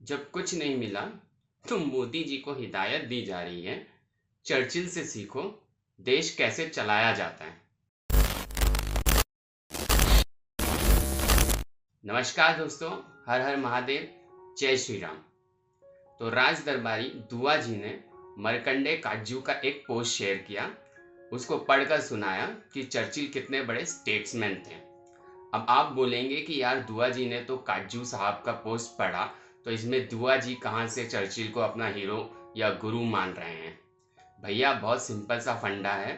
जब कुछ नहीं मिला तो मोदी जी को हिदायत दी जा रही है, चर्चिल से सीखो देश कैसे चलाया जाता है। नमस्कार दोस्तों, हर हर महादेव, जय श्री राम। तो राज दरबारी दुआ जी ने मरकंडे काटजू का एक पोस्ट शेयर किया, उसको पढ़कर सुनाया कि चर्चिल कितने बड़े स्टेट्समैन थे। अब आप बोलेंगे कि यार दुआ जी ने तो काटजू साहब का पोस्ट पढ़ा, तो इसमें दुआ जी कहाँ से चर्चिल को अपना हीरो या गुरु मान रहे हैं। भैया बहुत सिंपल सा फंडा है,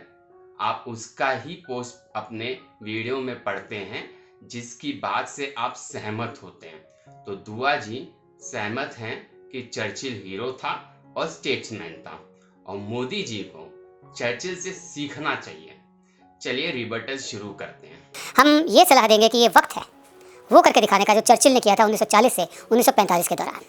आप उसका ही पोस्ट अपने वीडियो में पढ़ते हैं जिसकी बात से आप सहमत होते हैं। तो दुआ जी सहमत हैं कि चर्चिल हीरो था और स्टेट्समैन था और मोदी जी को चर्चिल से सीखना चाहिए। चलिए रिबर्टल शुरू करते हैं। हम ये सलाह देंगे कि ये वक्त है वो करके दिखाने का जो चर्चिल ने किया था 1940 से 1945 के दौरान,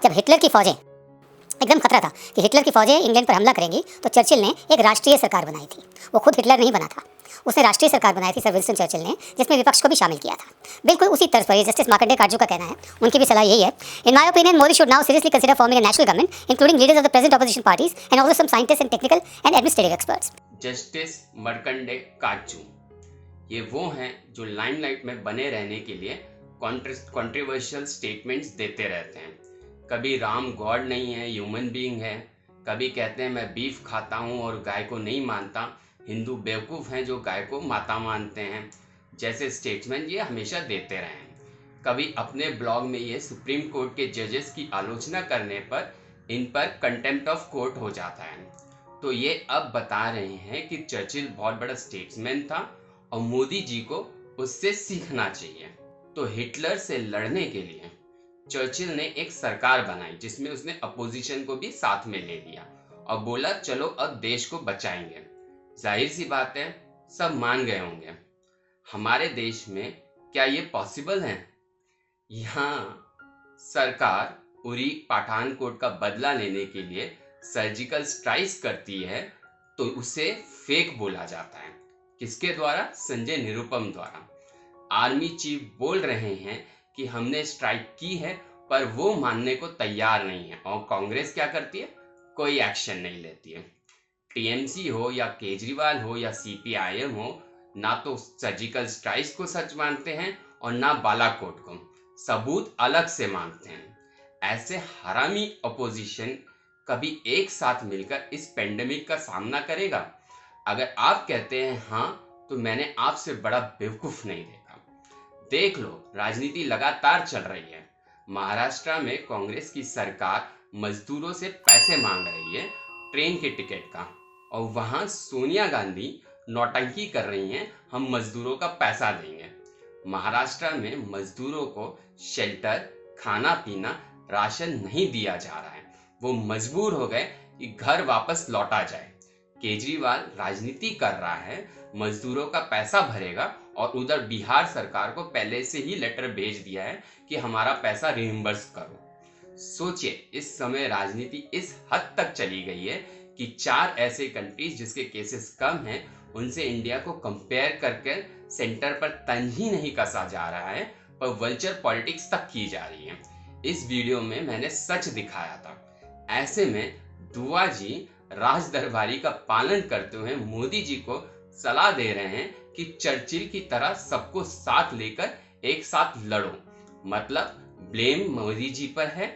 जब हिटलर की फौजें एकदम खतरा था कि हिटलर की फौजें इंग्लैंड पर हमला करेंगी। तो चर्चिल ने एक राष्ट्रीय सरकार बनाई थी। वो खुद हिटलर नहीं बना था, उसने राष्ट्रीय सरकार बनाई थी सर विंस्टन चर्चिल ने, जिसमें विपक्ष को भी शामिल किया था। बिल्कुल उसी तर्ज पर ये जस्टिस मार्कंडे काटजू का कहना है, उनकी भी सलाह यही है। In my opinion Modi should now seriously consider forming a national government including leaders of the present opposition parties and also some scientist and technical and administrative experts. Justice Markandey Katju ये वो हैं जो लाइमलाइट में बने रहने के लिए कंट्रोवर्शियल स्टेटमेंट्स देते रहते हैं। कभी राम गॉड नहीं है, ह्यूमन बीइंग है, कभी कहते हैं मैं बीफ खाता हूँ और गाय को नहीं मानता, हिंदू बेवकूफ़ हैं जो गाय को माता मानते हैं। जैसे स्टेटमेंट ये हमेशा देते रहे हैं। कभी अपने ब्लॉग में ये सुप्रीम कोर्ट के जजेस की आलोचना करने पर इन पर कंटेम्प्ट ऑफ कोर्ट हो जाता है। तो ये अब बता रहे हैं कि चर्चिल बहुत बड़ा स्टेट्समैन था और मोदी जी को उससे सीखना चाहिए। तो हिटलर से लड़ने के लिए चर्चिल ने एक सरकार बनाई जिसमें उसने अपोजिशन को भी साथ में ले लिया और बोला चलो अब देश को बचाएंगे। जाहिर सी बात है सब मान गए होंगे। हमारे देश में क्या ये पॉसिबल है? यहाँ सरकार उरी पठानकोट का बदला लेने के लिए सर्जिकल स्ट्राइक्स करती है तो उसे फेक बोला जाता है। किसके द्वारा? संजय निरुपम द्वारा। आर्मी चीफ बोल रहे हैं कि हमने स्ट्राइक की है, पर वो मानने को तैयार नहीं है और कांग्रेस क्या करती है? कोई एक्शन नहीं लेती है। टीएमसी हो या केजरीवाल हो या सीपीआईएम हो, ना तो सर्जिकल स्ट्राइक्स को सच मानते हैं और ना बालाकोट को, सबूत अलग से मानते हैं। ऐसे हरामी अपोजिशन कभी एक साथ मिलकर इस पेंडेमिक का सामना करेगा? अगर आप कहते हैं हाँ, तो मैंने आपसे बड़ा बेवकूफ नहीं देखा। देख लो, राजनीति लगातार चल रही है। महाराष्ट्र में कांग्रेस की सरकार मजदूरों से पैसे मांग रही है ट्रेन के टिकट का, और वहां सोनिया गांधी नौटंकी कर रही हैं, हम मजदूरों का पैसा देंगे। महाराष्ट्र में मजदूरों को शेल्टर, खाना पीना, राशन नहीं दिया जा रहा है। वो मजबूर हो गए कि घर वापस लौटा जाए। केजरीवाल राजनीति कर रहा है, मजदूरों का पैसा भरेगा और उधर बिहार सरकार को पहले से ही लेटर भेज दिया है कि हमारा पैसा रिइंबर्स करो। सोचिए, इस समय राजनीति इस हद तक चली गई है कि 4 ऐसे कंट्रीज जिसके केसेस कम हैं उनसे इंडिया को कंपेयर करके सेंटर पर तंज ही नहीं कसा जा रहा है, पर वल्चर पॉलिटिक्स तक की जा रही है। इस वीडियो में मैंने सच दिखाया था। ऐसे में दुआ जी राज दरबारी का पालन करते हुए मोदी जी को सलाह दे रहे हैं कि चर्चिल की तरह सबको साथ लेकर एक साथ लड़ो। मतलब ब्लेम मोदी जी पर है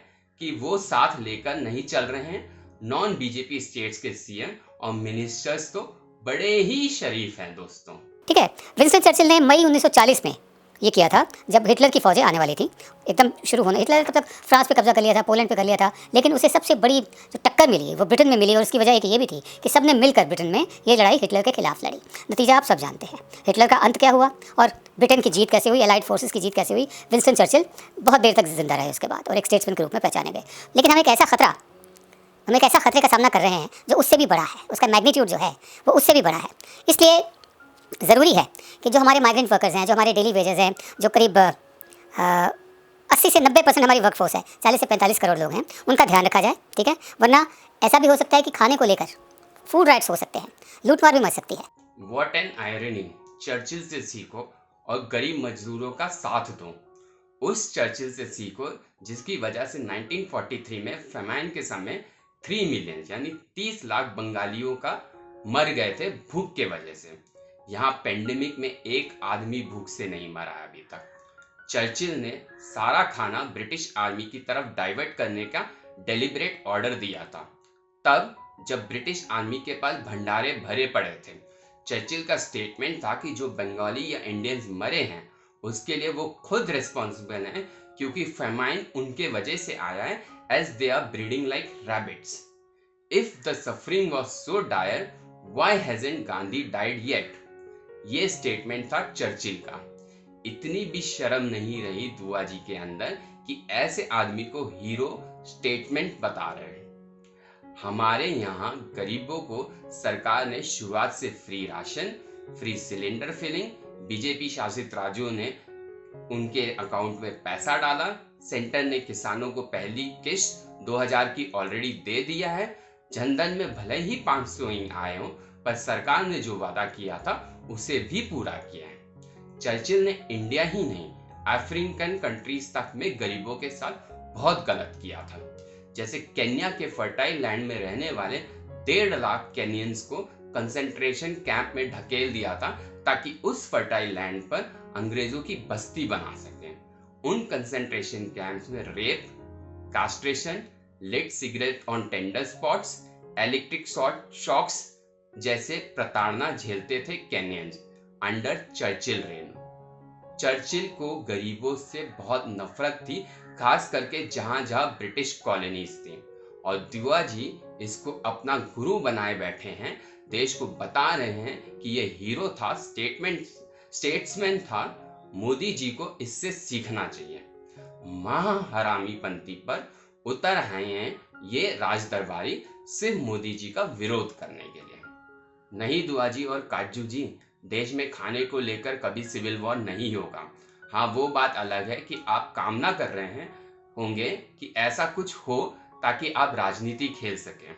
कि वो साथ लेकर नहीं चल रहे हैं। नॉन बीजेपी स्टेट्स के सीएम और मिनिस्टर्स तो बड़े ही शरीफ हैं दोस्तों। ठीक है, विंस्टन चर्चिल ने मई 1940 में ये किया था जब हिटलर की फौजें आने वाली थी, एकदम शुरू होने। हिटलर तब तक फ्रांस पे कब्जा कर लिया था, पोलैंड पे कर लिया था, लेकिन उसे सबसे बड़ी जो टक्कर मिली वो ब्रिटेन में मिली। और उसकी वजह एक ये भी थी कि सबने मिलकर ब्रिटेन में ये लड़ाई हिटलर के खिलाफ लड़ी। नतीजा आप सब जानते हैं, हिटलर का अंत क्या हुआ और ब्रिटेन की जीत कैसे हुई, एलाइड फोर्सेस की जीत कैसे हुई। विंस्टन चर्चिल बहुत देर तक जिंदा रहे उसके बाद और एक स्टेट्समैन के रूप में पहचाने गए। लेकिन हम एक ऐसा खतरे का सामना कर रहे हैं जो उससे भी बड़ा है, उसका मैग्नीट्यूड जो है वो उससे भी बड़ा है। इसलिए ज़रूरी है कि जो हमारे माइग्रेंट वर्कर्स हैं, जो हमारे डेली वेजेस हैं, जो करीब 80 से 90% हमारी वर्कफोर्स है, 40 से 45 करोड़ लोग हैं, उनका ध्यान रखा जाए। ठीक है, वरना ऐसा भी हो सकता है कि खाने को लेकर फूड राइट्स हो सकते हैं, लूटमार भी मच सकती है। व्हाट एन आयरनी, चर्चिल से सीखो और गरीब मजदूरों का साथ दो। उस चर्चिल से सीखो जिसकी वजह से 1943 में फेमाइन के समय 3 मिलियन यानी 30 लाख बंगालियों का मर गए थे भूख के वजह से। यहाँ पेंडेमिक में एक आदमी भूख से नहीं मरा है अभी तक। चर्चिल ने सारा खाना ब्रिटिश आर्मी की तरफ डाइवर्ट करने का डेलिब्रेट ऑर्डर दिया था, तब जब ब्रिटिश आर्मी के पास भंडारे भरे पड़े थे। चर्चिल का स्टेटमेंट था कि जो बंगाली या इंडियंस मरे हैं उसके लिए वो खुद रिस्पॉन्सिबल हैं, क्योंकि फेमाइन उनके वजह से आया है, as they are breeding like rabbits. If the suffering was so dire, why hasn't Gandhi died yet? ये स्टेटमेंट था चर्चिल का। इतनी भी शर्म नहीं रही दुआ जी के अंदर कि ऐसे आदमी को हीरो स्टेटमेंट बता रहे हैं। हमारे यहाँ गरीबों को सरकार ने शुरुआत से free ration, free cylinder filling, BJP शासित राज्यों ने उनके अकाउंट में पैसा डाला। सेंटर ने किसानों को पहली किश्त 2000 की ऑलरेडी दे दिया है। जनधन में भले ही 500 ही आए हों, पर सरकार ने जो वादा किया था उसे भी पूरा किया है। चर्चिल ने इंडिया ही नहीं, अफ्रीकन कंट्रीज तक में गरीबों के साथ बहुत गलत किया था। जैसे केन्या के फर्टाइल लैंड में रहने वाले 1.5 लाख केनियंस को कंसंट्रेशन कैंप में ढकेल दिया था, ताकि उस फर्टाइल लैंड पर अंग्रेजों की बस्ती बना सकें। उन कंसंट्रेशन कैंप्स में rape, castration, lit cigarette on tender spots, electric shocks जैसे प्रताड़ना झेलते थे Kenyans under Churchill reign. Churchill को गरीबों से बहुत नफरत थी, खास करके जहां जहां ब्रिटिश कॉलोनीज थी, और दुआ जी इसको अपना गुरु बनाए बैठे हैं। देश को बता रहे हैं कि ये हीरो था, स्टेट्समैन था। मोदी जी को इससे सीखना चाहिए। महाहरामीपंथी पर उतर आए हैं ये राजदरबारी सिर्फ मोदी जी का विरोध करने के लिए। नहीं दुआ जी और काजू जी, देश में खाने को लेकर कभी सिविल वॉर नहीं होगा। हाँ, वो बात अलग है कि आप कामना कर रहे होंगे कि ऐसा कुछ हो ताकि आप राजनीति खेल सकें,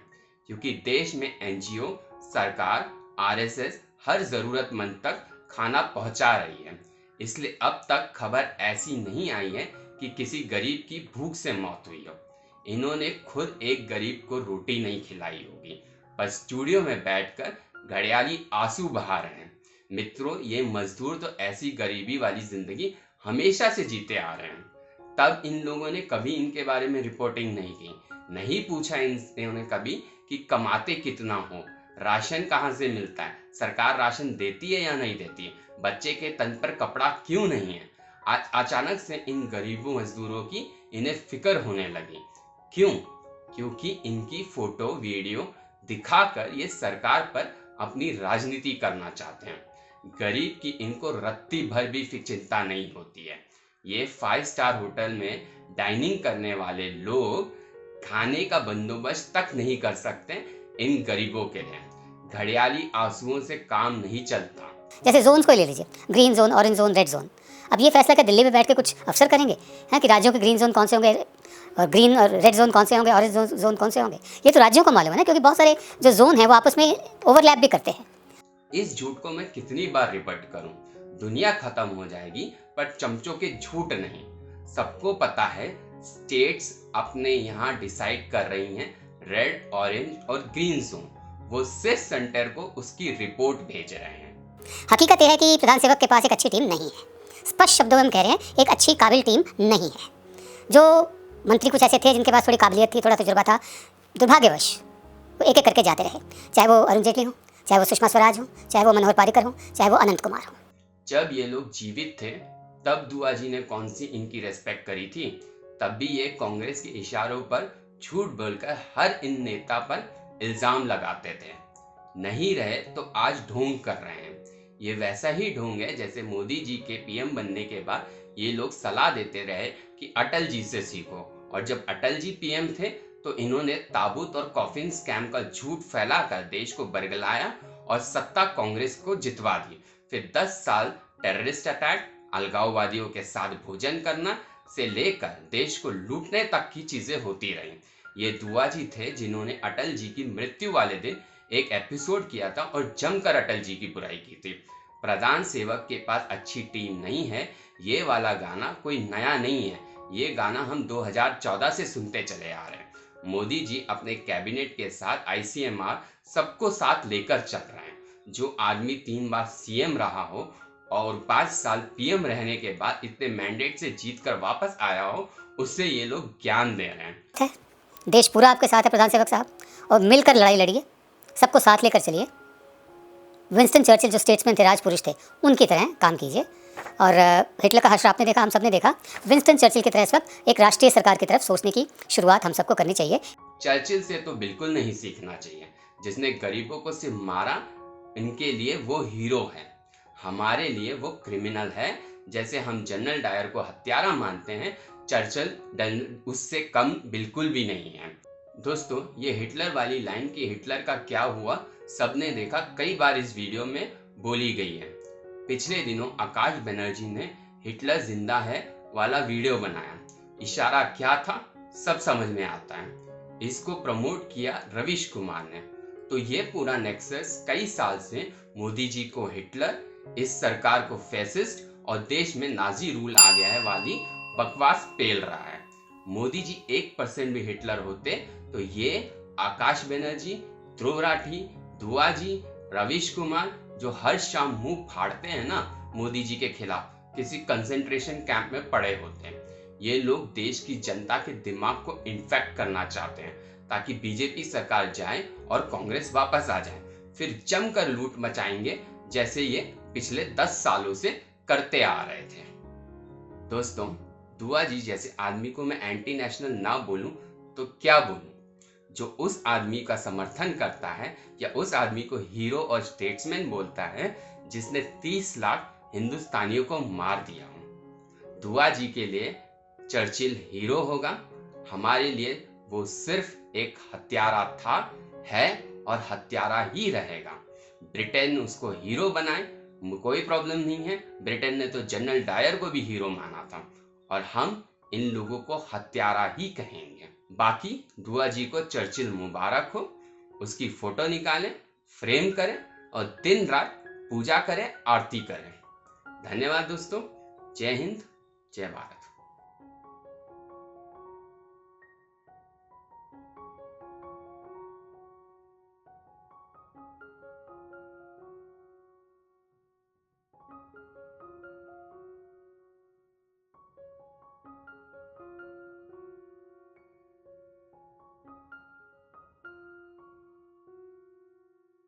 क्योंकि देश में एनजीओ, सरकार, आरएसएस हर जरूरतमंद तक खाना पहुंचा रही है। इसलिए अब तक खबर ऐसी नहीं आई है कि किसी गरीब की भूख से मौत हुई हो। इन्होंने खुद एक गरीब को रोटी नहीं खिलाई होगी, पर स्टूडियो में बैठकर घड़ियाली आंसू बहा रहे हैं। मित्रों, ये मजदूर तो ऐसी गरीबी वाली जिंदगी हमेशा से जीते आ रहे हैं, तब इन लोगों ने कभी इनके बारे में रिपोर्टिंग नहीं की। नहीं पूछा इन्होंने कभी कि कमाते कितना हो, राशन कहाँ से मिलता है, सरकार राशन देती है या नहीं देती है, बच्चे के तन पर कपड़ा क्यों नहीं है। अचानक से इन गरीबों मजदूरों की इन्हें फिक्र होने लगी। क्यों? क्योंकि इनकी फोटो वीडियो दिखाकर ये सरकार पर अपनी राजनीति करना चाहते हैं। गरीब की इनको रत्ती भर भी चिंता नहीं होती है। ये 5 स्टार होटल में डाइनिंग करने वाले लोग खाने का बंदोबस्त तक नहीं कर सकते इन गरीबों के लिए। घड़ियाली आंसुओं से काम नहीं चलता। जैसे जोन्स को ले लीजिए, green zone, orange zone, red zone. अब ये फैसला क्या दिल्ली में बैठ के कुछ अफसर करेंगे हैं कि राज्यों के ग्रीन जोन कौन से होंगे और ग्रीन और रेड जोन कौन से होंगे, ऑरेंज जोन कौन से होंगे? ये तो राज्यों को मालूम है ना, क्योंकि बहुत सारे जो जोन है वो आपस में ओवरलैप भी करते हैं। इस झूठ को मैं कितनी बार रिपीट करूं, दुनिया खत्म हो जाएगी, पर चमचों के झूठ नहीं। सबको पता है स्टेट्स अपने यहाँ डिसाइड कर रही हैं रेड, ऑरेंज और ग्रीन जोन। वो सिर्फ सेंटर को उसकी रिपोर्ट भेज रहे हैं। हकीकत यह है कि प्रधान सेवक के पास एक अच्छी टीम नहीं है। स्पष्ट शब्दों में हम कह रहे हैं, एक अच्छी काबिल टीम नहीं है। जो मंत्री कुछ ऐसे थे जिनके पास थोड़ी काबिलियत थी, थोड़ा तजुर्बा था, दुर्भाग्यवश वो एक एक करके जाते रहे। चाहे वो अरुण जेटली हो, चाहे वो सुषमा स्वराज हो, चाहे वो मनोहर पारिकर हो, चाहे वो अनंत कुमार हो। जब ये लोग जीवित थे तब दुआ जी ने कौन सी इनकी रेस्पेक्ट करी थी? तब भी ये कांग्रेस के इशारों पर झूठ बोलकर हर इन नेता पर इल्जाम लगाते थे। नहीं रहे तो आज ढोंग कर रहे हैं। ये वैसा ही ढोंग है जैसे मोदी जी के पीएम बनने के बाद ये लोग सलाह देते रहे कि अटल जी से सीखो, और जब अटल जी पीएम थे तो इन्होंने ताबूत और कॉफिन स्कैम का झूठ फैलाकर देश को बरगलाया और सत्ता कांग्रेस को जितवा दी। फिर 10 साल टेररिस्ट अटैक, अलगाववादियों के साथ भोजन करना से लेकर देश को लूटने तक की चीजें होती रही। ये दुआ जी थे जिन्होंने अटल जी की मृत्यु वाले दिन एक एपिसोड किया था और जमकर अटल जी की बुराई की थी। प्रधान सेवक के पास अच्छी टीम नहीं है, ये वाला गाना कोई नया नहीं है। ये गाना हम 2014 से सुनते चले आ रहे हैं। मोदी जी अपने कैबिनेट के साथ ICMR सबको साथ लेकर चल रहे हैं। जो आदमी 3 बार CM रहा हो और 5 साल PM रहने के बाद इतने मैंडेट से जीतकर वापस आया हो, उससे ये लोग ज्ञान दे रहे हैं। देश पूरा आपके साथ है प्रधान सेवक साहब, और मिलकर लड़ाई लड़िए, सबको साथ लेकर चलिए। विंस्टन चर्चिल जो स्टेट्समैन थे, राजपुरुष थे, उनकी तरह काम कीजिए। और हिटलर का हर्ष आपने देखा, हम सब ने देखा। विंस्टन चर्चिल की तरह इस वक्त एक राष्ट्रीय सरकार की तरफ सोचने की शुरुआत हम सबको करनी चाहिए। चर्चिल से तो बिल्कुल नहीं सीखना चाहिए, जिसने गरीबों को सिर्फ मारा। इनके लिए वो हीरो है, हमारे लिए वो क्रिमिनल है। जैसे हम जनरल डायर को हत्यारा मानते हैं, चर्चिल उससे कम बिल्कुल भी नहीं है। दोस्तों, ये हिटलर वाली लाइन कि हिटलर का क्या हुआ सबने देखा, कई बार इस वीडियो में बोली गई है। पिछले दिनों आकाश बनर्जी ने हिटलर जिंदा है वाला वीडियो बनाया। इशारा क्या था सब समझ में आता है। इसको प्रमोट किया रविश कुमार ने। तो ये पूरा नेक्सस कई साल से मोदी जी को हिटलर, इस सरकार को फैसिस्ट और देश में नाजी रूल आ गया है वाली बकवास पेल रहा है। मोदी जी 1% भी हिटलर होते तो ये आकाश बनर्जी, ध्रुव राठी, दुआ जी, रविश कुमार जो हर शाम मुंह फाड़ते हैं ना मोदी जी के खिलाफ, किसी कंसंट्रेशन कैंप में पड़े होते हैं। ये लोग देश की जनता के दिमाग को इन्फेक्ट करना चाहते हैं ताकि बीजेपी सरकार जाए और कांग्रेस वापस आ जाए, फिर जमकर लूट मचाएंगे जैसे ये पिछले 10 सालों से करते आ रहे थे। दोस्तों, दुआ जी जैसे आदमी को मैं एंटी नेशनल ना बोलूं तो क्या बोलूं, जो उस आदमी का समर्थन करता है या उस आदमी को हीरो और स्टेट्समैन बोलता है जिसने 30 लाख हिंदुस्तानियों को मार दिया हो। दुआ जी के लिए चर्चिल हीरो होगा, हमारे लिए वो सिर्फ एक हत्यारा था, है और हत्यारा ही रहेगा। ब्रिटेन उसको हीरो बनाए, कोई प्रॉब्लम नहीं है। ब्रिटेन ने तो जनरल डायर को भी हीरो माना था, और हम इन लोगों को हत्यारा ही कहेंगे। बाकी दुआ जी को चर्चिल मुबारक हो, उसकी फोटो निकालें, फ्रेम करें और दिन रात पूजा करें, आरती करें। धन्यवाद दोस्तों। जय हिंद, जय भारत।